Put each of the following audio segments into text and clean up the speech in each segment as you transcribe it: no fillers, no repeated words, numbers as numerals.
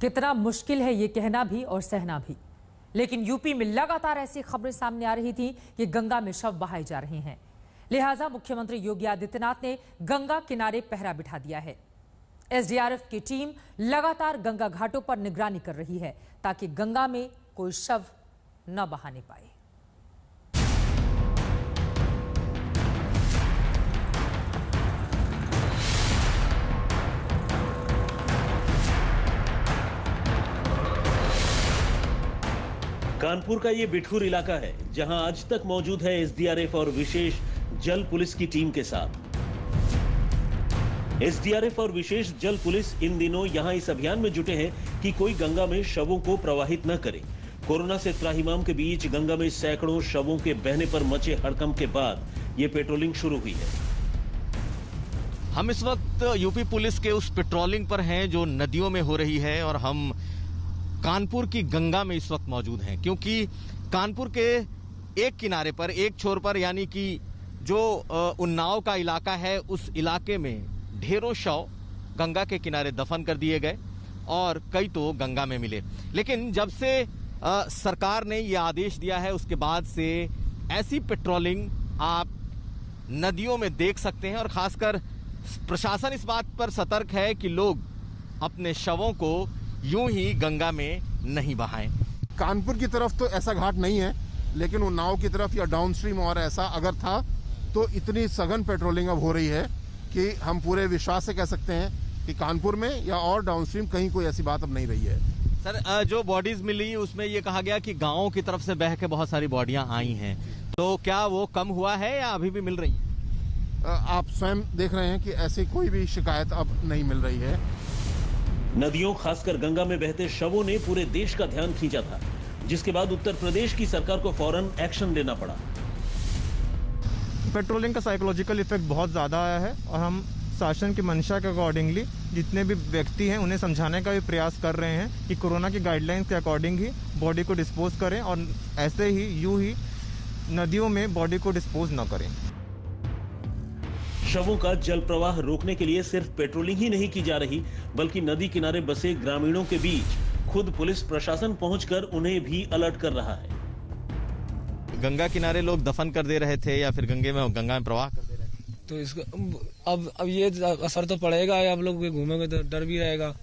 कितना मुश्किल है ये कहना भी और सहना भी, लेकिन यूपी में लगातार ऐसी खबरें सामने आ रही थी कि गंगा में शव बहाए जा रहे हैं। लिहाजा मुख्यमंत्री योगी आदित्यनाथ ने गंगा किनारे पहरा बिठा दिया है। एसडीआरएफ की टीम लगातार गंगा घाटों पर निगरानी कर रही है ताकि गंगा में कोई शव न बहाने पाए। कानपुर का ये बिठूर इलाका है जहां आज तक मौजूद है एसडीआरएफ और विशेष जल पुलिस की टीम के साथ। एसडीआरएफ और विशेष जल पुलिस इन दिनों यहां इस अभियान में जुटे हैं कि कोई गंगा में शवों को प्रवाहित न करे। कोरोना से त्राहिमाम के बीच गंगा में सैकड़ों शवों के बहने पर मचे हड़कंप के बाद ये पेट्रोलिंग शुरू हुई है। हम इस वक्त यूपी पुलिस के उस पेट्रोलिंग पर हैं जो नदियों में हो रही है और हम कानपुर की गंगा में इस वक्त मौजूद हैं, क्योंकि कानपुर के एक किनारे पर, एक छोर पर, यानी कि जो उन्नाव का इलाका है, उस इलाके में ढेरों शव गंगा के किनारे दफन कर दिए गए और कई तो गंगा में मिले। लेकिन जब से सरकार ने यह आदेश दिया है उसके बाद से ऐसी पेट्रोलिंग आप नदियों में देख सकते हैं और खासकर प्रशासन इस बात पर सतर्क है कि लोग अपने शवों को यूं ही गंगा में नहीं बहाएं। कानपुर की तरफ तो ऐसा घाट नहीं है, लेकिन उन्नाव की तरफ या डाउनस्ट्रीम और ऐसा अगर था तो इतनी सघन पेट्रोलिंग अब हो रही है कि हम पूरे विश्वास से कह सकते हैं कि कानपुर में या और डाउनस्ट्रीम कहीं कोई ऐसी बात अब नहीं रही है। सर, जो बॉडीज मिली उसमें ये कहा गया कि गांवों की तरफ से बह के बहुत सारी बॉडियां आई हैं, तो क्या वो कम हुआ है या अभी भी मिल रही है? आप स्वयं देख रहे हैं कि ऐसी कोई भी शिकायत अब नहीं मिल रही है। नदियों, खासकर गंगा में बहते शवों ने पूरे देश का ध्यान खींचा था, जिसके बाद उत्तर प्रदेश की सरकार को फौरन एक्शन लेना पड़ा। पेट्रोलिंग का साइकोलॉजिकल इफेक्ट बहुत ज़्यादा आया है और हम शासन की मंशा के अकॉर्डिंगली जितने भी व्यक्ति हैं उन्हें समझाने का भी प्रयास कर रहे हैं कि कोरोना की गाइडलाइंस के अकॉर्डिंग ही बॉडी को डिस्पोज करें और ऐसे ही यूं ही नदियों में बॉडी को डिस्पोज न करें। शवों का जल प्रवाह रोकने के लिए सिर्फ पेट्रोलिंग ही नहीं की जा रही, बल्कि नदी किनारे बसे ग्रामीणों के बीच खुद पुलिस प्रशासन पहुंचकर उन्हें भी अलर्ट कर रहा है। गंगा किनारे लोग दफन कर दे रहे थे या फिर गंगा में प्रवाह कर दे रहे थे, तो इसको अब ये असर तो पड़ेगा। अब लोग घूमेंगे तो डर भी रहेगा,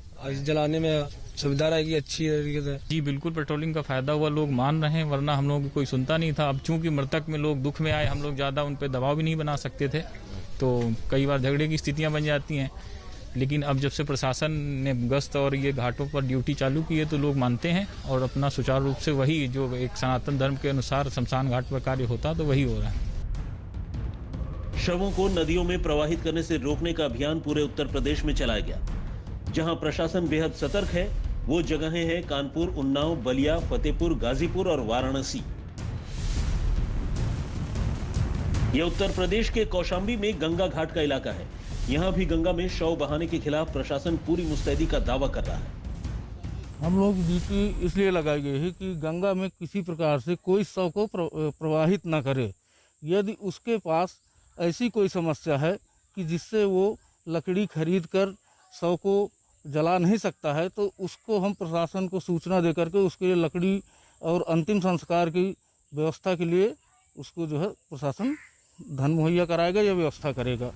जलाने में सुविधा रहेगी अच्छी तरीके से। जी बिल्कुल, पेट्रोलिंग का फायदा हुआ, लोग मान रहे हैं, वरना हम लोगों को कोई सुनता नहीं था। अब चूंकि मृतक में लोग दुख में आए, हम लोग ज्यादा उन पर दबाव भी नहीं बना सकते थे, तो कई बार झगड़े की स्थितियां बन जाती हैं। लेकिन अब जब से प्रशासन ने गश्त और ये घाटों पर ड्यूटी चालू की है तो लोग मानते हैं और अपना सुचारू रूप से वही जो एक सनातन धर्म के अनुसार शमशान घाट पर कार्य होता तो वही हो रहा है। शवों को नदियों में प्रवाहित करने से रोकने का अभियान पूरे उत्तर प्रदेश में चलाया गया। जहां प्रशासन बेहद सतर्क है वो जगहें हैं कानपुर, उन्नाव, बलिया, फतेहपुर, गाजीपुर और वाराणसी। यह उत्तर प्रदेश के कौशाम्बी में गंगा घाट का इलाका है। यहां भी गंगा में शव बहाने के खिलाफ प्रशासन पूरी मुस्तैदी का दावा कर रहा है। हम लोग ड्यूटी इसलिए लगाई गई है कि गंगा में किसी प्रकार से कोई शव को प्रवाहित न करे। यदि उसके पास ऐसी कोई समस्या है कि जिससे वो लकड़ी खरीद कर शव को जला नहीं सकता है, तो उसको हम प्रशासन को सूचना देकर के उसके लिए लकड़ी और अंतिम संस्कार की व्यवस्था के लिए उसको जो है प्रशासन धन मुहैया कराएगा या व्यवस्था करेगा।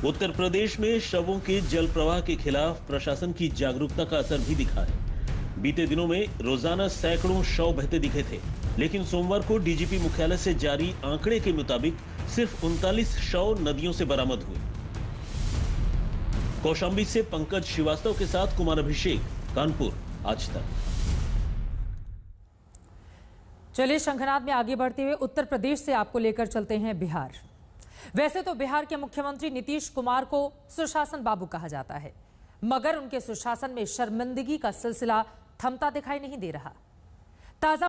उत्तर प्रदेश में शवों के जल प्रवाह के खिलाफ प्रशासन की जागरूकता का असर भी दिखा है। बीते दिनों में रोजाना सैकड़ों शव बहते दिखे थे, लेकिन सोमवार को डीजीपी मुख्यालय से जारी आंकड़े के मुताबिक सिर्फ 39 शव नदियों से बरामद हुए। कौशाम्बी से पंकज श्रीवास्तव के साथ कुमार अभिषेक, कानपुर, आज तक। चलिए शंखनाद में आगे बढ़ते हुए उत्तर प्रदेश से आपको लेकर चलते हैं बिहार। वैसे तो बिहार के मुख्यमंत्री नीतीश कुमार को सुशासन बाबू कहा जाता है, मगर उनके सुशासन में शर्मिंदगी का सिलसिला थमता दिखाई नहीं दे रहा। ताजा